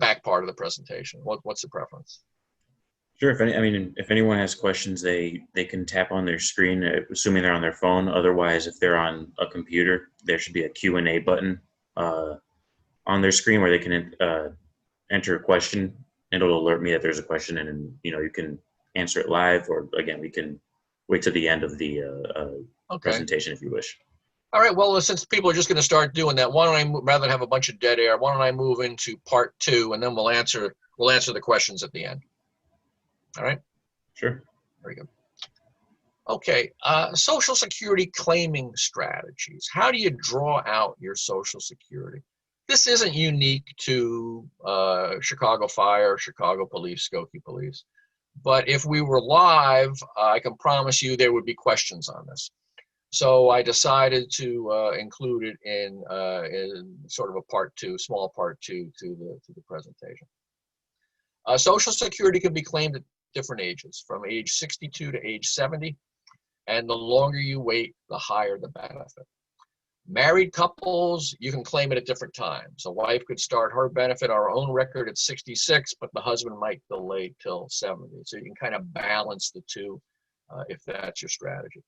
B: back part of the presentation. What's the preference?
C: Sure. If anyone has questions, they can tap on their screen, assuming they're on their phone. Otherwise, if they're on a computer, there should be a Q&A button on their screen where they can enter a question, and it'll alert me that there's a question, and you can answer it live, or again, we can wait to the end of the presentation if you wish.
B: All right. Well, since people are just going to start doing that, why don't I, rather than have a bunch of dead air, why don't I move into part 2, and then we'll answer the questions at the end. All right.
C: Sure.
B: Very good. Okay. Social Security claiming strategies. How do you draw out your Social Security? This isn't unique to Chicago Fire, Chicago Police, Skokie Police. But if we were live, I can promise you there would be questions on this. So I decided to include it in sort of a part 2, small part 2 to the presentation. Social Security can be claimed at different ages, from age 62 to age 70, and the longer you wait, the higher the benefit. Married couples, you can claim it at different times. A wife could start her benefit, our own record, at 66, but the husband might delay till 70. So you can kind of balance the two if that's your strategy.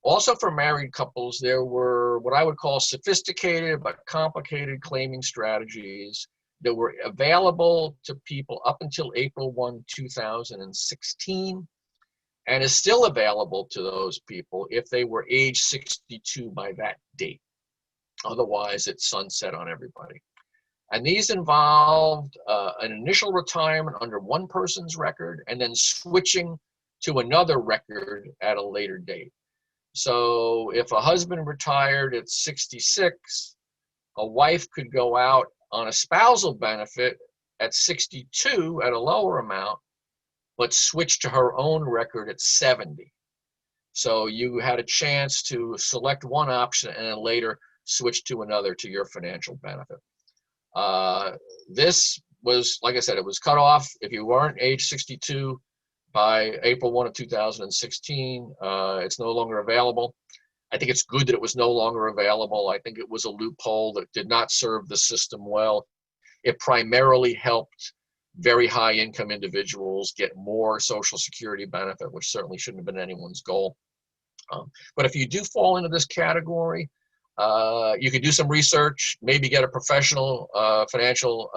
B: Also for married couples, there were what I would call sophisticated but complicated claiming strategies that were available to people up until April 1, 2016, and is still available to those people if they were age 62 by that date. Otherwise, it's sunset on everybody. And these involved an initial retirement under one person's record and then switching to another record at a later date. So if a husband retired at 66, a wife could go out on a spousal benefit at 62 at a lower amount, but switch to her own record at 70. So you had a chance to select one option and then later switch to another to your financial benefit. This was, like I said, it was cut off if you weren't age 62 by April 1 of 2016. It's no longer available. I think it's good that it was no longer available. I think it was a loophole that did not serve the system well. It primarily helped very high income individuals get more Social Security benefit, which certainly shouldn't have been anyone's goal. But if you do fall into this category, you could do some research, maybe get a professional financial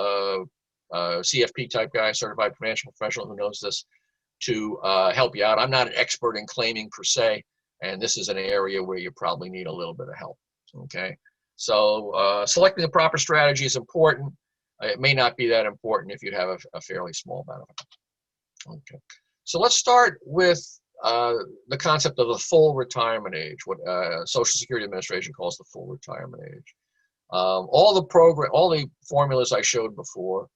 B: CFP type guy, certified financial professional who knows this, to help you out. I'm not an expert in claiming per se, and this is an area where you probably need a little bit of help. Okay, so selecting the proper strategy is important. It may not be that important if you have a fairly small benefit. Okay, so let's start with the concept of the full retirement age, what Social Security Administration calls the full retirement age. All the formulas I showed before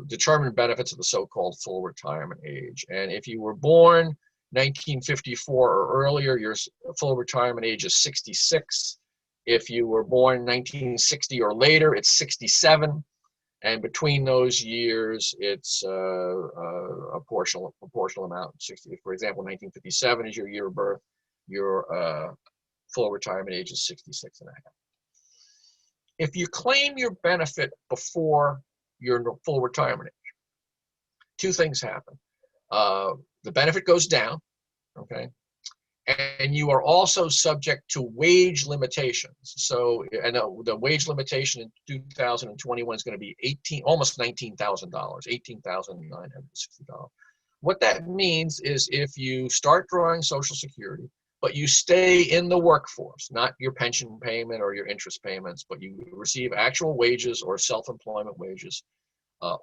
B: determine benefits of the so-called full retirement age. And if you were born 1954 or earlier, your full retirement age is 66. If you were born 1960 or later, it's 67. And between those years, it's a proportional amount. 60, for example, 1957 is your year of birth. Your full retirement age is 66 and a half. If you claim your benefit before your full retirement age, two things happen. The benefit goes down, okay? And you are also subject to wage limitations. So, and the wage limitation in 2021 is going to be almost $19,000, $18,960. What that means is if you start drawing Social Security, but you stay in the workforce, not your pension payment or your interest payments, but you receive actual wages or self-employment wages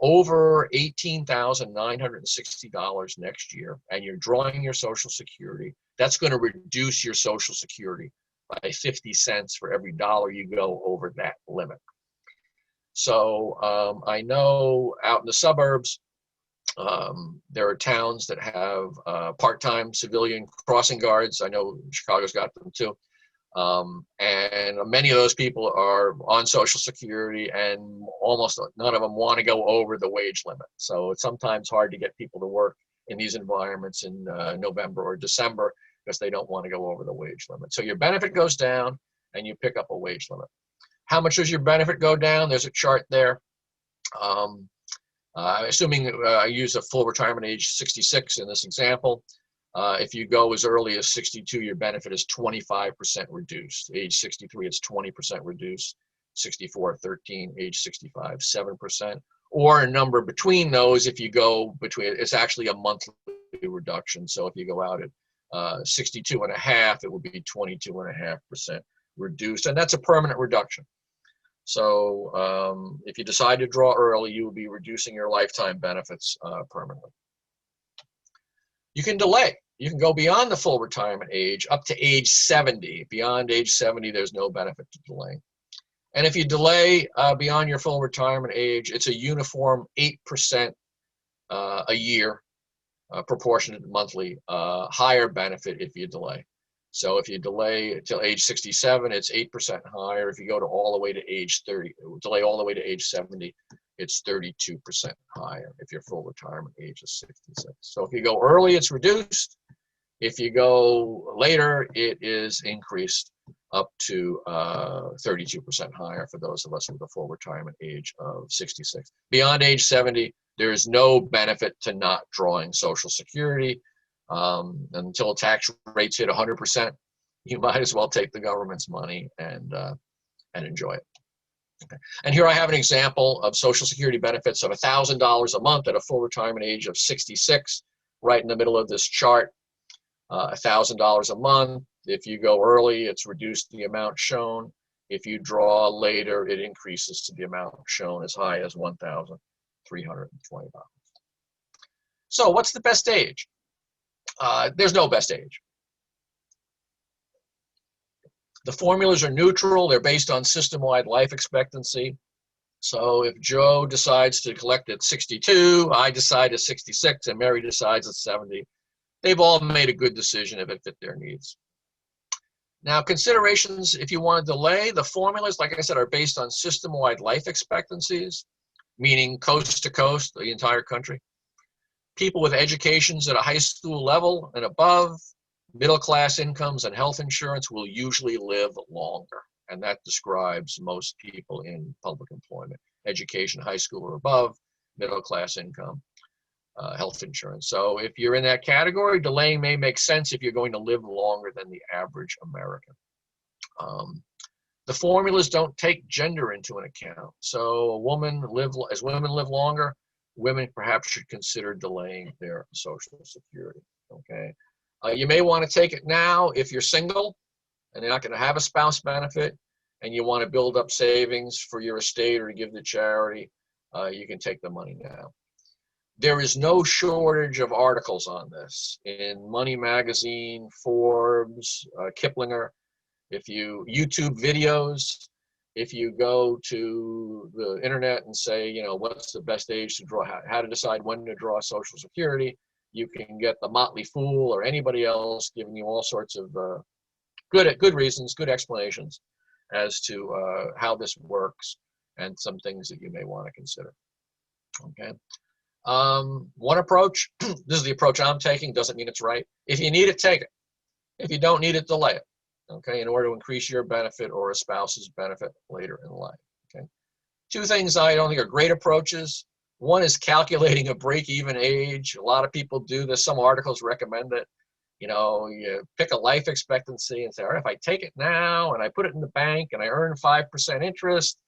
B: over $18,960 next year, and you're drawing your Social Security, that's going to reduce your Social Security by 50 cents for every dollar you go over that limit. So I know out in the suburbs, there are towns that have part-time civilian crossing guards. I know Chicago's got them too. And many of those people are on Social Security, and almost none of them want to go over the wage limit. So it's sometimes hard to get people to work in these environments in November or December because they don't want to go over the wage limit. So your benefit goes down and you pick up a wage limit. How much does your benefit go down? There's a chart there. Assuming I use a full retirement age 66 in this example, if you go as early as 62, your benefit is 25% reduced. Age 63, it's 20% reduced. 64, 13. Age 65, 7%. Or a number between those, if you go between, it's actually a monthly reduction. So if you go out at 62 and a half, it would be 22.5% reduced. And that's a permanent reduction. So if you decide to draw early, you will be reducing your lifetime benefits permanently. You can delay. You can go beyond the full retirement age up to age 70. Beyond age 70, there's no benefit to delay. And if you delay beyond your full retirement age, it's a uniform 8% a year, proportionate monthly, higher benefit if you delay. So if you delay until age 67, it's 8% higher. If you go to all the way to age 30, delay all the way to age 70, it's 32% higher if your full retirement age is 66. So if you go early, it's reduced. If you go later, it is increased up to 32% higher for those of us with a full retirement age of 66. Beyond age 70, there is no benefit to not drawing Social Security. Until tax rates hit 100%, you might as well take the government's money and enjoy it. Okay. And here I have an example of Social Security benefits of $1,000 a month at a full retirement age of 66, right in the middle of this chart. $1,000 a month. If you go early, it's reduced the amount shown. If you draw later, it increases to the amount shown as high as $1,320. So what's the best age? There's no best age. The formulas are neutral. They're based on system-wide life expectancy. So if Joe decides to collect at 62, I decide at 66, and Mary decides at 70, they've all made a good decision if it fit their needs. Now, considerations, if you want to delay, the formulas, like I said, are based on system-wide life expectancies, meaning coast to coast, the entire country. People with educations at a high school level and above, middle-class incomes and health insurance will usually live longer. And that describes most people in public employment. Education, high school or above, middle-class income, health insurance. So if you're in that category, delaying may make sense if you're going to live longer than the average American. The formulas don't take gender into an account. So as women live longer, women perhaps should consider delaying their Social Security, okay? You may want to take it now if you're single and you're not going to have a spouse benefit and you want to build up savings for your estate or to give to charity, you can take the money now. There is no shortage of articles on this in Money Magazine, Forbes, Kiplinger. If you YouTube videos, if you go to the internet and say, you know, what's the best age to draw, how to decide when to draw Social Security, you can get the Motley Fool or anybody else giving you all sorts of good reasons, good explanations as to how this works and some things that you may want to consider. Okay. One approach, this is the approach I'm taking, doesn't mean it's right. If you need it, take it. If you don't need it, delay it. Okay, in order to increase your benefit or a spouse's benefit later in life. Okay. Two things I don't think are great approaches. One is calculating a break-even age. A lot of people do this. Some articles recommend it. You know, you pick a life expectancy and say, all right, if I take it now and I put it in the bank and I earn 5% interest,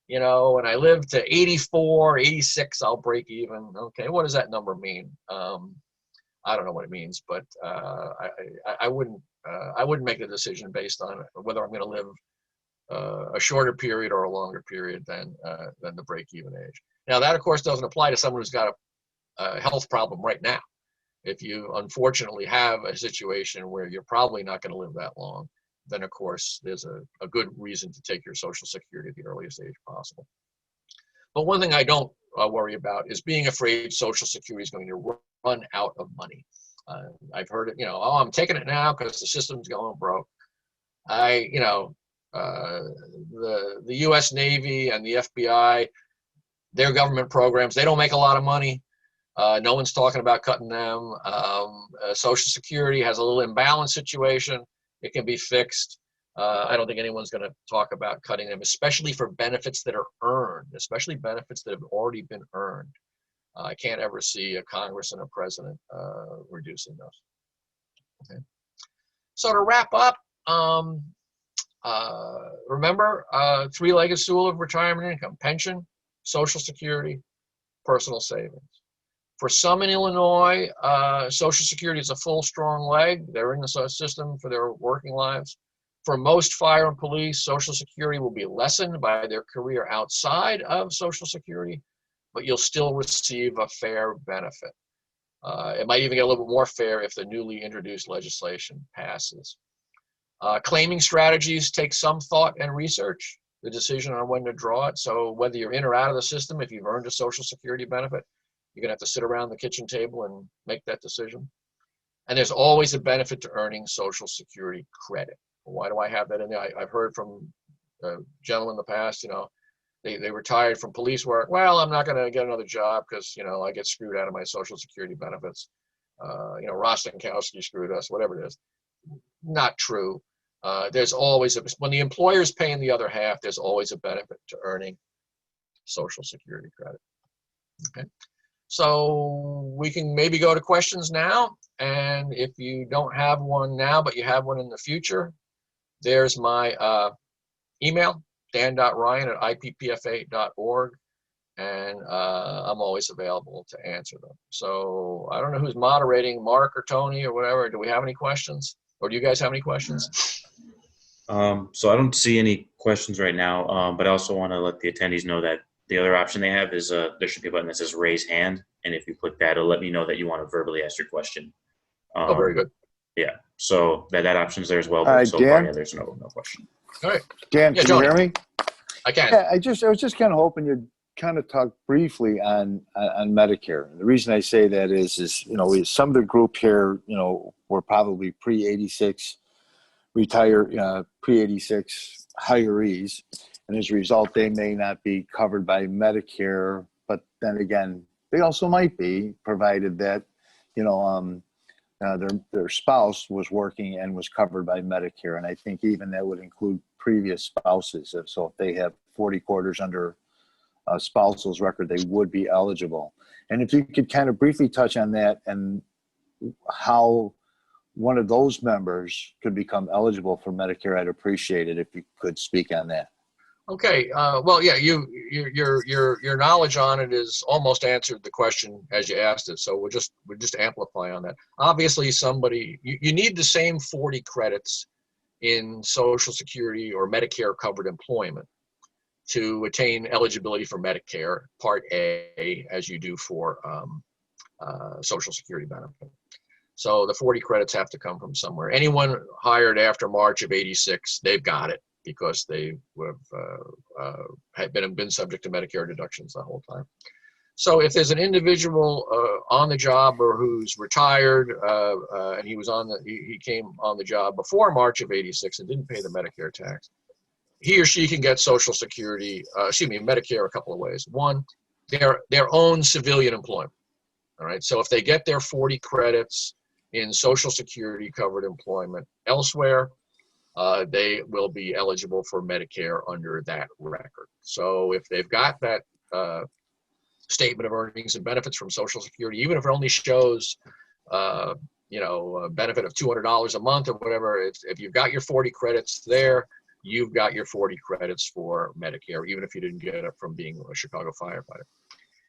B: you know, and I live to 84, 86, I'll break even. Okay, what does that number mean? I don't know what it means, but I wouldn't make the decision based on whether I'm going to live a shorter period or a longer period than the break-even age. Now, that, of course, doesn't apply to someone who's got a health problem right now. If you unfortunately have a situation where you're probably not going to live that long, then, of course, there's a good reason to take your Social Security at the earliest age possible. But one thing I don't worry about is being afraid Social Security is going to run out of money. I've heard it, you know, oh, I'm taking it now because the system's going broke. you know, the U.S. Navy and the FBI, their government programs, they don't make a lot of money. No one's talking about cutting them. Social Security has a little imbalance situation. It can be fixed. I don't think anyone's going to talk about cutting them, especially for benefits that are earned, especially benefits that have already been earned. I can't ever see a Congress and a president reducing those. Okay. So to wrap up, remember, three-legged stool of retirement income: pension, Social Security, personal savings. For some in Illinois, Social Security is a full, strong leg. They're in the system for their working lives. For most fire and police, Social Security will be lessened by their career outside of Social Security, but you'll still receive a fair benefit. It might even get a little bit more fair if the newly introduced legislation passes. Claiming strategies take some thought and research, the decision on when to draw it. So whether you're in or out of the system, if you've earned a Social Security benefit, you're gonna have to sit around the kitchen table and make that decision. And there's always a benefit to earning Social Security credit. Why do I have that in there? I've heard from gentlemen in the past, you know, they retired from police work. Well, I'm not gonna get another job because, you know, I get screwed out of my Social Security benefits. You know, Rostenkowski screwed us, whatever it is. Not true. There's always when the employer's paying the other half, there's always a benefit to earning Social Security credit. Okay, so we can maybe go to questions now, and if you don't have one now but you have one in the future, there's my email, dan.ryan@ippfa.org, and I'm always available to answer them. So I don't know who's moderating, Mark or Tony or whatever. Do we have any questions? Or do you guys have any questions?
C: So I don't see any questions right now, but I also want to let the attendees know that the other option they have is there should be a button that says raise hand. And if you click that, it'll let me know that you want to verbally ask your question.
B: Oh, very good.
C: Yeah, so that option's there as well.
A: All
C: But
A: right,
C: so
A: Dan?
C: far, yeah, there's no question.
B: All right.
A: Dan,
B: Yeah,
A: can you
B: Tony.
A: hear me?
B: I can.
A: Yeah, I was just kind of hoping you'd kind of talk briefly on Medicare. And the reason I say that is you know, some of the group here, you know, were probably pre-86 pre-86 hirees, and as a result, they may not be covered by Medicare. But then again, they also might be, provided that, you know, their spouse was working and was covered by Medicare. And I think even that would include previous spouses. So if they have 40 quarters under a spousal's record, they would be eligible. And if you could kind of briefly touch on that and how one of those members could become eligible for Medicare, I'd appreciate it if you could speak on that.
B: Okay. Well, yeah, your knowledge on it is almost answered the question as you asked it. So we'll just amplify on that. Obviously, you need the same 40 credits in Social Security or Medicare covered employment to attain eligibility for Medicare Part A as you do for Social Security benefit. So the 40 credits have to come from somewhere. Anyone hired after March of '86, they've got it because they would have been subject to Medicare deductions the whole time. So if there's an individual on the job or who's retired and he came on the job before March of '86 and didn't pay the Medicare tax, he or she can get Social Security, Medicare a couple of ways. One, their own civilian employment. All right. So if they get their 40 credits in Social Security covered employment elsewhere, they will be eligible for Medicare under that record. So if they've got that statement of earnings and benefits from Social Security, even if it only shows, a benefit of $200 a month or whatever, if you've got your 40 credits there, you've got your 40 credits for Medicare, even if you didn't get it from being a Chicago firefighter.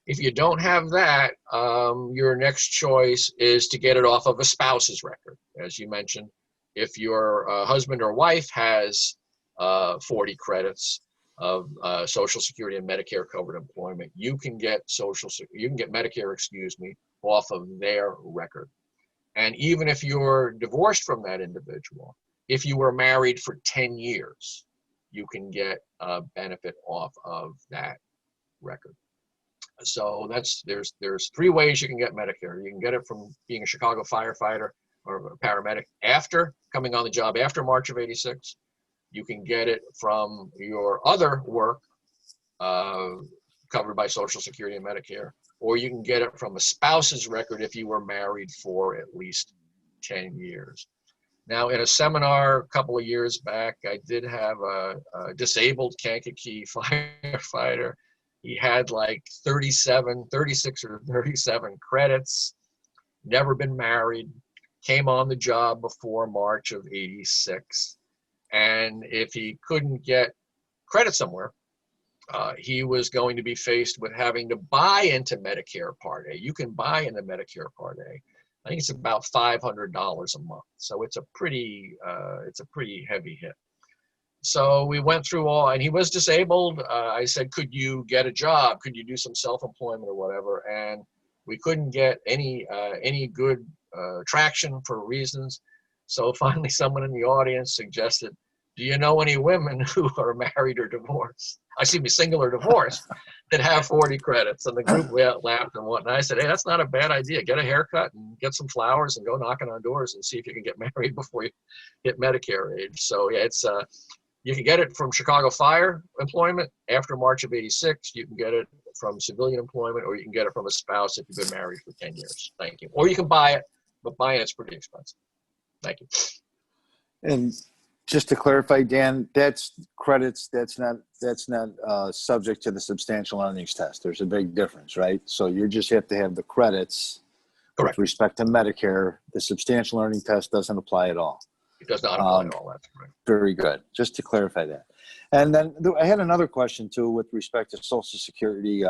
B: If you don't have that, your next choice is to get it off of a spouse's record. As you mentioned, if your husband or wife has 40 credits of Social Security and Medicare covered employment, you can get Medicare, off of their record. And even if you're divorced from that individual, if you were married for 10 years, you can get a benefit off of that record. So there's three ways you can get Medicare. You can get it from being a Chicago firefighter or a paramedic after coming on the job after March of '86. You can get it from your other work covered by Social Security and Medicare, or you can get it from a spouse's record if you were married for at least 10 years. Now, in a seminar a couple of years back, I did have a disabled Kankakee firefighter. He had like 36 or 37 credits, never been married, came on the job before March of '86. And if he couldn't get credit somewhere, he was going to be faced with having to buy into Medicare Part A. You can buy into Medicare Part A. I think it's about $500 a month. So it's a pretty heavy hit. So we went through all, and he was disabled. I said, could you get a job? Could you do some self-employment or whatever? And we couldn't get any good traction for reasons. So finally someone in the audience suggested, do you know any women who are married or divorced? Excuse me, single or divorced, that have 40 credits? And the group laughed and whatnot. I said, hey, that's not a bad idea. Get a haircut and get some flowers and go knocking on doors and see if you can get married before you hit Medicare age. So yeah, it's you can get it from Chicago Fire employment after March of '86. You can get it from civilian employment, or you can get it from a spouse if you've been married for 10 years. Thank you. Or you can buy it, but buying it's pretty expensive. Thank you.
A: And just to clarify, Dan, that's credits. That's not subject to the substantial earnings test. There's a big difference, right? So you just have to have the credits.
B: Correct.
A: With respect to Medicare, the substantial earning test doesn't apply at all.
B: It does not apply at all. That's correct.
A: Very good. Just to clarify that. And then I had another question too with respect to Social Security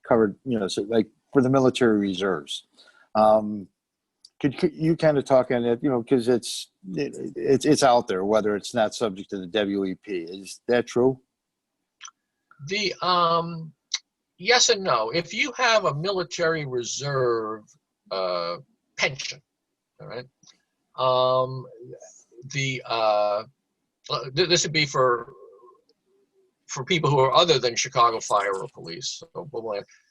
A: covered, so like for the military reserves. Could you kind of talk on it, because it's out there, whether it's not subject to the WEP. Is that true?
B: The yes and no. If you have a military reserve pension, all right, this would be for people who are other than Chicago Fire or Police.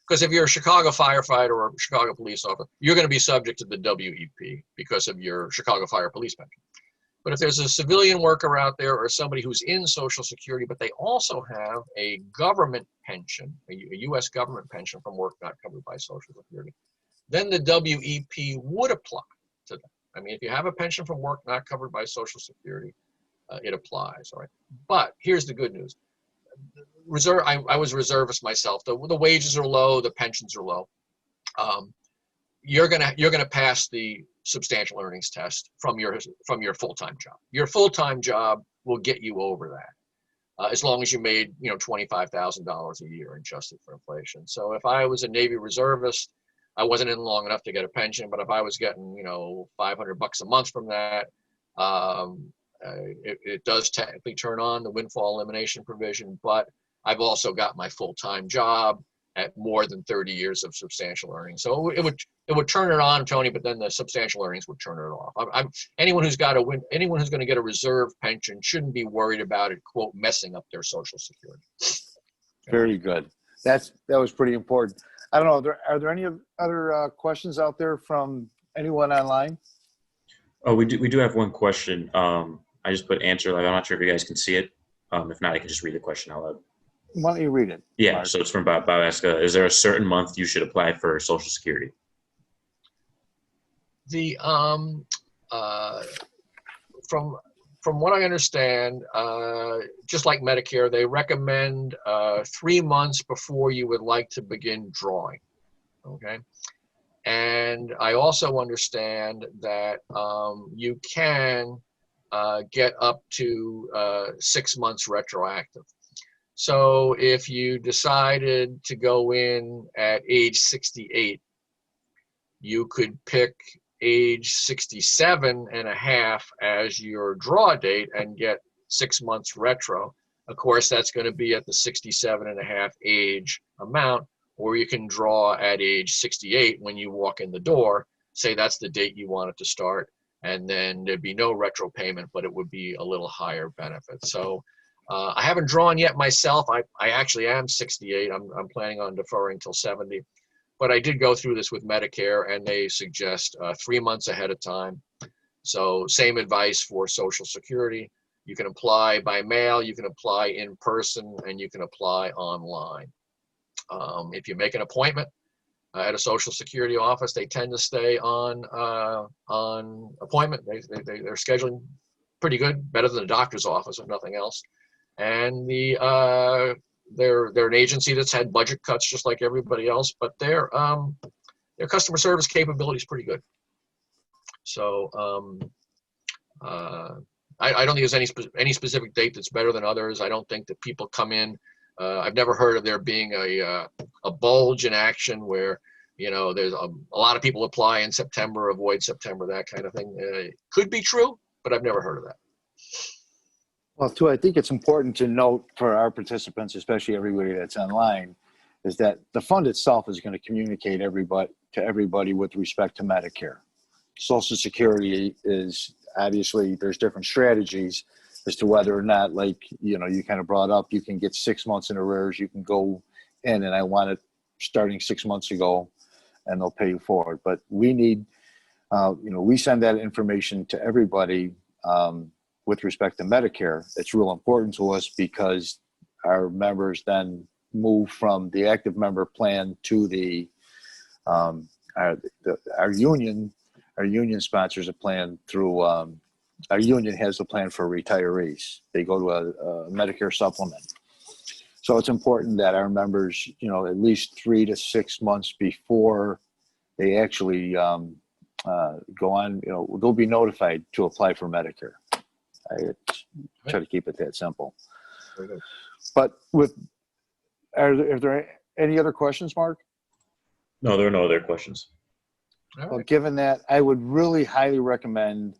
B: Because if you're a Chicago firefighter or a Chicago police officer, you're going to be subject to the WEP because of your Chicago Fire Police pension. But if there's a civilian worker out there or somebody who's in Social Security, but they also have a government pension, a U.S. government pension from work not covered by Social Security, then the WEP would apply to them. I mean, if you have a pension from work not covered by Social Security, it applies, all right? But here's the good news. I was reservist myself. The wages are low, the pensions are low. You're gonna pass the substantial earnings test from your full-time job. Your full-time job will get you over that, as long as you made $25,000 a year adjusted for inflation. So if I was a Navy reservist, I wasn't in long enough to get a pension, but if I was getting $500 a month from that, it does technically turn on the windfall elimination provision, but I've also got my full-time job at more than 30 years of substantial earnings. So it would turn it on, Tony, but then the substantial earnings would turn it off. Anyone who's going to get a reserve pension shouldn't be worried about it, quote, messing up their Social Security.
A: Very good. That was pretty important. I don't know. Are there any other questions out there from anyone online?
C: Oh, we do have one question. I just put answer live. I'm not sure if you guys can see it. If not, I can just read the question out loud.
A: Why don't you read it?
C: Yeah,
A: Mark?
C: so it's from Bob Aska. Is there a certain month you should apply for Social Security?
B: The from what I understand, just like Medicare, they recommend 3 months before you would like to begin drawing. Okay. And I also understand that you can get up to 6 months retroactive. So if you decided to go in at age 68, you could pick age 67 and a half as your draw date and get 6 months retro. Of course, that's going to be at the 67 and a half age amount, or you can draw at age 68 when you walk in the door, say that's the date you want it to start, and then there'd be no retro payment, but it would be a little higher benefit. So I haven't drawn yet myself. I actually am 68. I'm planning on deferring till 70. But I did go through this with Medicare, and they suggest 3 months ahead of time. So same advice for Social Security. You can apply by mail, you can apply in person, and you can apply online. If you make an appointment at a Social Security office, they tend to stay on appointment. They're scheduling pretty good, better than the doctor's office, if nothing else. And they're an agency that's had budget cuts just like everybody else, but their customer service capability is pretty good. So I don't think there's any specific date that's better than others. I don't think that people come in. I've never heard of there being a bulge in action where, you know, there's a lot of people apply in September, avoid September, that kind of thing. It could be true, but I've never heard of that.
A: Well, too, I think it's important to note for our participants, especially everybody that's online, is that the fund itself is going to communicate to everybody with respect to Medicare. Social Security is obviously, there's different strategies as to whether or not, like, you know, you kind of brought up, you can get 6 months in arrears, you can go in, and I want it starting 6 months ago, and they'll pay you forward. But we need, you know, we send that information to everybody with respect to Medicare. It's real important to us because our members then move from the active member plan to our union. Our union sponsors a plan through, our union has a plan for retirees. They go to a Medicare supplement. So it's important that our members, you know, at least 3 to 6 months before they actually go on, you know, they'll be notified to apply for Medicare. I try to keep it that simple.
B: Very good.
A: But are there any other questions, Mark?
C: No, there are no other questions.
B: All
A: Well,
B: right.
A: given that, I would really highly recommend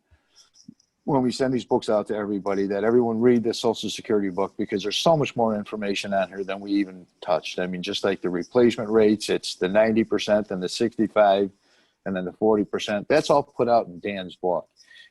A: when we send these books out to everybody that everyone read the Social Security book, because there's so much more information on here than we even touched. I mean, just like the replacement rates, it's the 90% and the 65 and then the 40%. That's all put out in Dan's book.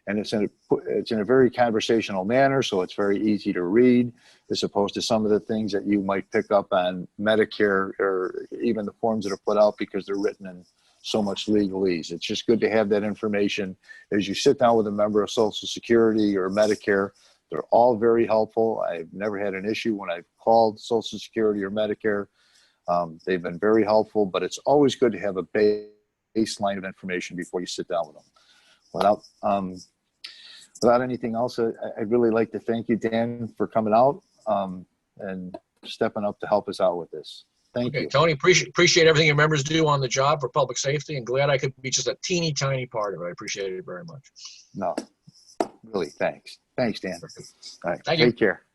A: And it's in a very conversational manner, so it's very easy to read, as opposed to some of the things that you might pick up on Medicare or even the forms that are put out because they're written in so much legalese. It's just good to have that information as you sit down with a member of Social Security or Medicare. They're all very helpful. I've never had an issue when I've called Social Security or Medicare. They've been very helpful, but it's always good to have a baseline of information before you sit down with them. Without anything else, I'd really like to thank you, Dan, for coming out and stepping up to help us out with this. Thank you.
B: Tony, appreciate everything your members do on the job for public safety, and glad I could be just a teeny tiny part of it. I appreciate it very much.
A: No, really, thanks. Thanks, Dan. All right,
B: Thank you.
A: take care.